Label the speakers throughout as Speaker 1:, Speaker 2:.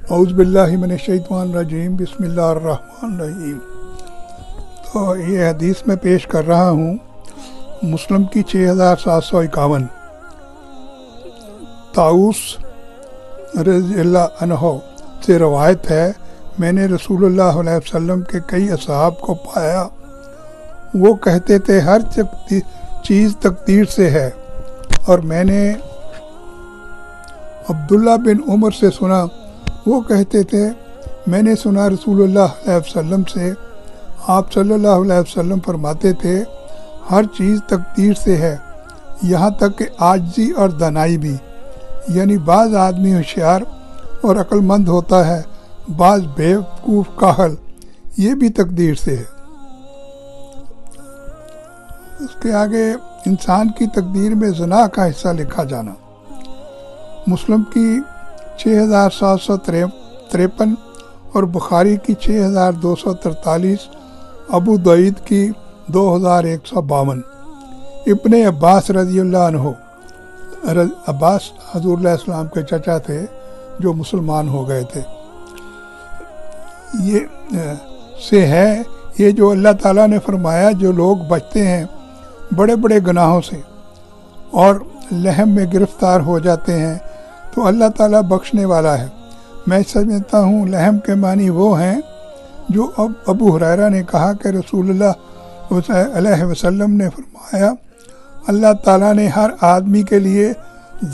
Speaker 1: اعوذ باللہ من الشیطان الرجیم بسم اللہ الرحمن الرحیم۔ تو یہ حدیث میں پیش کر رہا ہوں مسلم کی 6751۔ طاؤس رضی اللہ عنہ سے روایت ہے، میں نے رسول اللہ علیہ وسلم کے کئی اصحاب کو پایا، وہ کہتے تھے ہر چیز تقدیر سے ہے، اور میں نے عبداللہ بن عمر سے سنا، وہ کہتے تھے میں نے سنا رسول اللہ علیہ وسلم سے، آپ صلی اللہ علیہ وسلم فرماتے تھے ہر چیز تقدیر سے ہے، یہاں تک کہ عاجزی اور دانائی بھی، یعنی بعض آدمی ہوشیار اور عقل مند ہوتا ہے، بعض بیوقوف کاہل، یہ بھی تقدیر سے ہے۔ اس کے آگے انسان کی تقدیر میں زنا کا حصہ لکھا جانا۔ مسلم کی 6753 اور بخاری کی 6243، ابو دعید کی 2152۔ ابن عباس رضی اللہ عنہ، عباس حضور علیہ السلام کے چچا تھے جو مسلمان ہو گئے تھے، یہ سے ہے یہ جو اللہ تعالیٰ نے فرمایا جو لوگ بچتے ہیں بڑے بڑے گناہوں سے اور لہم میں گرفتار ہو جاتے ہیں تو اللہ تعالیٰ بخشنے والا ہے۔ میں سمجھتا ہوں لہم کے معنی وہ ہیں جو ابو ہریرہ نے کہا کہ رسول اللہ علیہ وسلم نے فرمایا اللہ تعالیٰ نے ہر آدمی کے لیے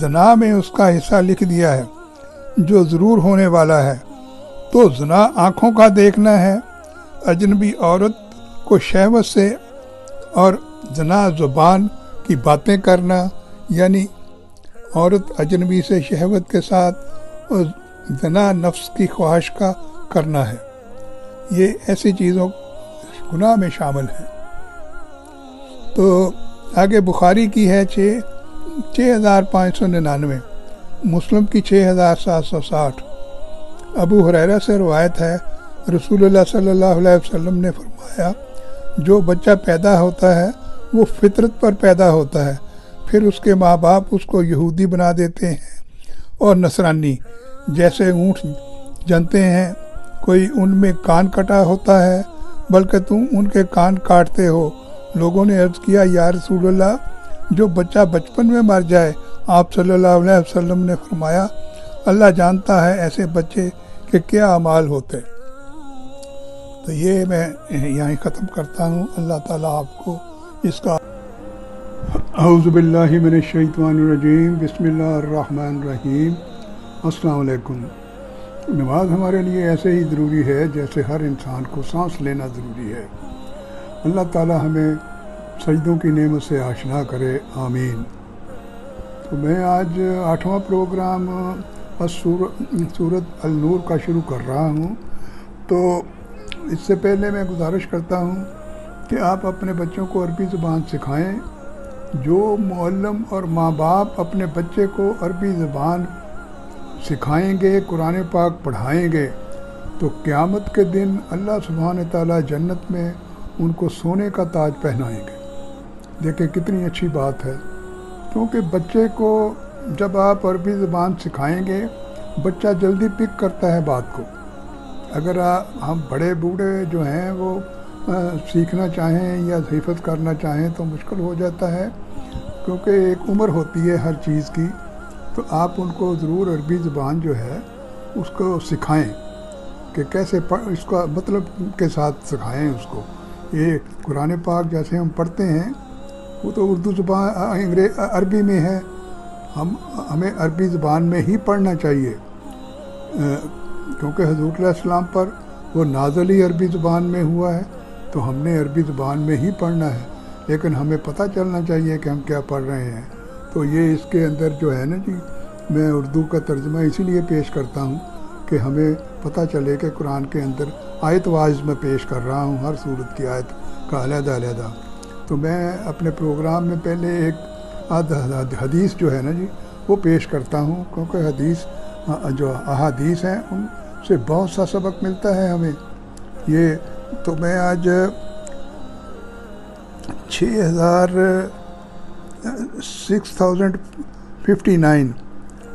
Speaker 1: زنا میں اس کا حصہ لکھ دیا ہے جو ضرور ہونے والا ہے۔ تو زنا آنکھوں کا دیکھنا ہے، اجنبی عورت کو شہوت سے، اور زنا زبان کی باتیں کرنا، یعنی عورت اجنبی سے شہوت کے ساتھ، اور زنا نفس کی خواہش کا کرنا ہے، یہ ایسی چیزوں گناہ میں شامل ہیں۔ تو آگے بخاری کی ہے 6599، مسلم کی 6760۔ ابو ہریرہ سے روایت ہے، رسول اللہ صلی اللہ علیہ وسلم نے فرمایا جو بچہ پیدا ہوتا ہے وہ فطرت پر پیدا ہوتا ہے، پھر اس کے ماں باپ اس کو یہودی بنا دیتے ہیں اور نصرانی، جیسے اونٹ جنتے ہیں، کوئی ان میں کان کٹا ہوتا ہے بلکہ تم ان کے کان کاٹتے ہو۔ لوگوں نے عرض کیا یا رسول اللہ جو بچہ بچپن میں مر جائے؟ آپ صلی اللہ علیہ وسلم نے فرمایا اللہ جانتا ہے ایسے بچے کہ کیا اعمال ہوتے۔ تو یہ میں یہیں ختم کرتا ہوں۔ اللہ تعالیٰ آپ کو اس کا اعوذ باللہ من الشیطان الرجیم بسم اللہ الرحمن الرحیم۔ السلام علیکم۔ نماز ہمارے لیے ایسے ہی ضروری ہے جیسے ہر انسان کو سانس لینا ضروری ہے۔ اللہ تعالیٰ ہمیں سجدوں کی نعمت سے آشنا کرے، آمین۔ تو میں آج 8واں پروگرام سورۃ النور کا شروع کر رہا ہوں۔ تو اس سے پہلے میں گزارش کرتا ہوں کہ آپ اپنے بچوں کو عربی زبان سکھائیں۔ جو معلم اور ماں باپ اپنے بچے کو عربی زبان سکھائیں گے، قرآن پاک پڑھائیں گے، تو قیامت کے دن اللہ سبحانہ تعالیٰ جنت میں ان کو سونے کا تاج پہنائیں گے۔ دیکھیں کتنی اچھی بات ہے، کیونکہ بچے کو جب آپ عربی زبان سکھائیں گے بچہ جلدی پک کرتا ہے بات کو۔ اگر ہم بڑے بوڑھے جو ہیں وہ سیکھنا چاہیں یا حفظ کرنا چاہیں تو مشکل ہو جاتا ہے، کیونکہ ایک عمر ہوتی ہے ہر چیز کی۔ تو آپ ان کو ضرور عربی زبان جو ہے اس کو سکھائیں کہ کیسے اس کا مطلب کے ساتھ سکھائیں اس کو۔ یہ قرآن پاک جیسے ہم پڑھتے ہیں وہ تو اردو زبان عربی میں ہے، ہمیں عربی زبان میں ہی پڑھنا چاہیے، کیونکہ حضور علیہ السلام پر وہ نازل ہی عربی زبان میں ہوا ہے، تو ہم نے عربی زبان میں ہی پڑھنا ہے، لیکن ہمیں پتہ چلنا چاہیے کہ ہم کیا پڑھ رہے ہیں۔ تو یہ اس کے اندر جو ہے نا جی، میں اردو کا ترجمہ اسی لیے پیش کرتا ہوں کہ ہمیں پتہ چلے کہ قرآن کے اندر آیت وائز میں پیش کر رہا ہوں، ہر سورت کی آیت کا علیحدہ علیحدہ۔ تو میں اپنے پروگرام میں پہلے ایک حدیث جو ہے نا جی وہ پیش کرتا ہوں، کیونکہ حدیث جو احادیث ہیں ان سے بہت سا سبق ملتا ہے ہمیں۔ یہ تو میں آج 6059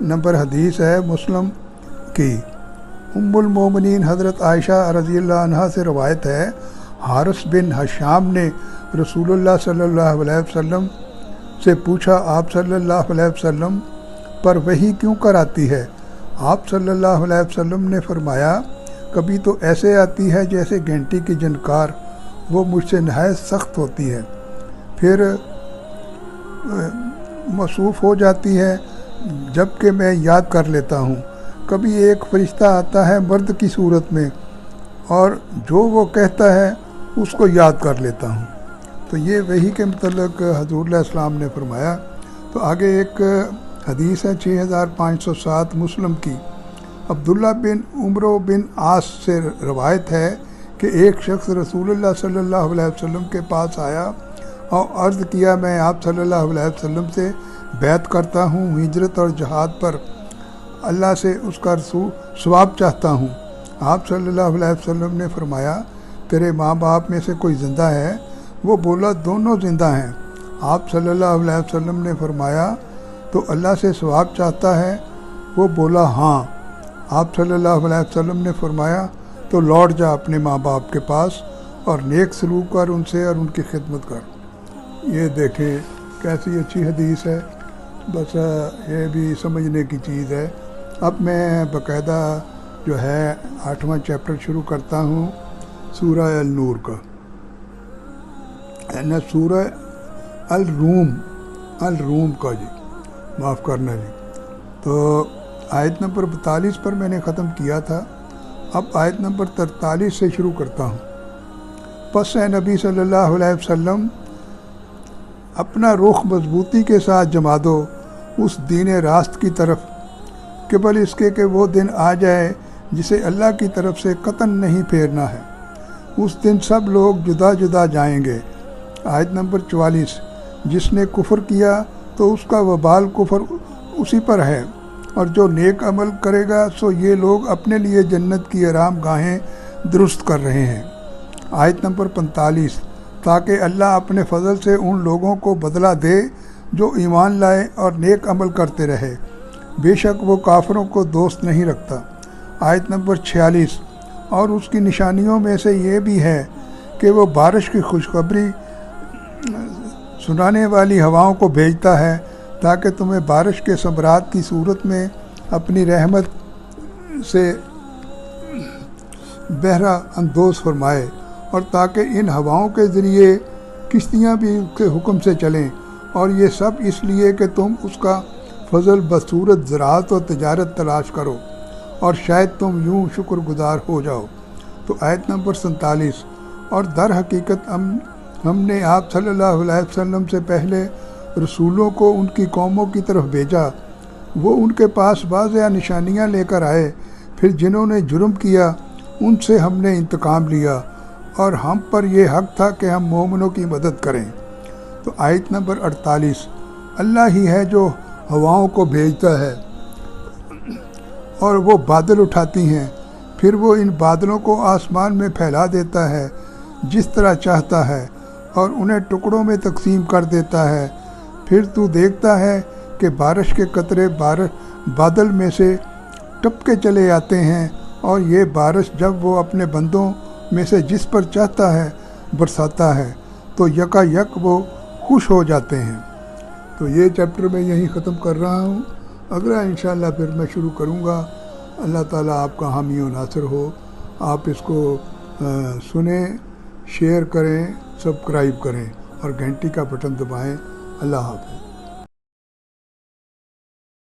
Speaker 1: نمبر حدیث ہے مسلم کی، ام المومنین حضرت عائشہ رضی اللہ عنہا سے روایت ہے، حارث بن حشام نے رسول اللہ صلی اللہ علیہ وسلم سے پوچھا، آپ صلی اللہ علیہ وسلم پر وحی کیوں کر آتی ہے؟ آپ صلی اللہ علیہ وسلم نے فرمایا، کبھی تو ایسے آتی ہے جیسے گھنٹی کی جھنکار، وہ مجھ سے نہایت سخت ہوتی ہے، پھر موصوف ہو جاتی ہے جب کہ میں یاد کر لیتا ہوں۔ کبھی ایک فرشتہ آتا ہے مرد کی صورت میں، اور جو وہ کہتا ہے اس کو یاد کر لیتا ہوں۔ تو یہ وحی کے متعلق حضور علیہ السلام نے فرمایا۔ تو آگے ایک حدیث ہے 6507 مسلم کی، عبداللہ بن عمرو بن عاص سے روایت ہے کہ ایک شخص رسول اللہ صلی اللہ علیہ وسلم کے پاس آیا اور عرض کیا، میں آپ صلی اللہ علیہ وسلم سے بیعت کرتا ہوں، ہجرت اور جہاد پر، اللہ سے اس کا ثواب چاہتا ہوں۔ آپ صلی اللہ علیہ وسلم نے فرمایا، تیرے ماں باپ میں سے کوئی زندہ ہے؟ وہ بولا، دونوں زندہ ہیں۔ آپ صلی اللہ علیہ وسلم نے فرمایا، تو اللہ سے ثواب چاہتا ہے؟ وہ بولا، ہاں۔ آپ صلی اللہ علیہ وسلم نے فرمایا، تو لوٹ جا اپنے ماں باپ کے پاس اور نیک سلوک کر ان سے اور ان کی خدمت کر۔ یہ دیکھیں کیسی اچھی حدیث ہے، بس یہ بھی سمجھنے کی چیز ہے۔ اب میں باقاعدہ جو ہے 8واں چیپٹر شروع کرتا ہوں سورہ النور کا، سورہ الروم کا، جی معاف کرنا جی۔ تو آیت نمبر 42 پر میں نے ختم کیا تھا، اب آیت نمبر 43 سے شروع کرتا ہوں۔ پس اے نبی صلی اللہ علیہ وسلم، اپنا رخ مضبوطی کے ساتھ جما دو اس دین راست کی طرف، قبل اس کے کہ وہ دن آ جائے جسے اللہ کی طرف سے قطعاً نہیں پھیرنا ہے۔ اس دن سب لوگ جدا جدا جائیں گے۔ آیت نمبر 44، جس نے کفر کیا تو اس کا وبال کفر اسی پر ہے، اور جو نیک عمل کرے گا سو یہ لوگ اپنے لیے جنت کی آرام گاہیں درست کر رہے ہیں۔ آیت نمبر 45، تاکہ اللہ اپنے فضل سے ان لوگوں کو بدلہ دے جو ایمان لائے اور نیک عمل کرتے رہے، بے شک وہ کافروں کو دوست نہیں رکھتا۔ آیت نمبر 46، اور اس کی نشانیوں میں سے یہ بھی ہے کہ وہ بارش کی خوشخبری سنانے والی ہواؤں کو بھیجتا ہے تاکہ تمہیں بارش کے ثمرات کی صورت میں اپنی رحمت سے بہرہ اندوز فرمائے، اور تاکہ ان ہواؤں کے ذریعے کشتیاں بھی اس کے حکم سے چلیں، اور یہ سب اس لیے کہ تم اس کا فضل بصورت زراعت و تجارت تلاش کرو، اور شاید تم یوں شکر گزار ہو جاؤ۔ تو آیت نمبر 47، اور در حقیقت ہم نے آپ صلی اللہ علیہ وسلم سے پہلے رسولوں کو ان کی قوموں کی طرف بھیجا، وہ ان کے پاس واضح نشانیاں لے کر آئے، پھر جنہوں نے جرم کیا ان سے ہم نے انتقام لیا، اور ہم پر یہ حق تھا کہ ہم مومنوں کی مدد کریں۔ تو آیت نمبر 48، اللہ ہی ہے جو ہواؤں کو بھیجتا ہے اور وہ بادل اٹھاتی ہیں، پھر وہ ان بادلوں کو آسمان میں پھیلا دیتا ہے جس طرح چاہتا ہے، اور انہیں ٹکڑوں میں تقسیم کر دیتا ہے، پھر تو دیکھتا ہے کہ بارش کے قطرے بادل میں سے ٹپکے چلے آتے ہیں، اور یہ بارش جب وہ اپنے بندوں میں سے جس پر چاہتا ہے برساتا ہے تو یکا یک وہ خوش ہو جاتے ہیں۔ تو یہ چیپٹر میں یہیں ختم کر رہا ہوں، اگلا انشاءاللہ پھر میں شروع کروں گا۔ اللہ تعالیٰ آپ کا حامی و ناصر ہو۔ آپ اس کو سنیں، شیئر کریں، سبسکرائب کریں اور گھنٹی کا بٹن دبائیں۔ اللہ حافظ۔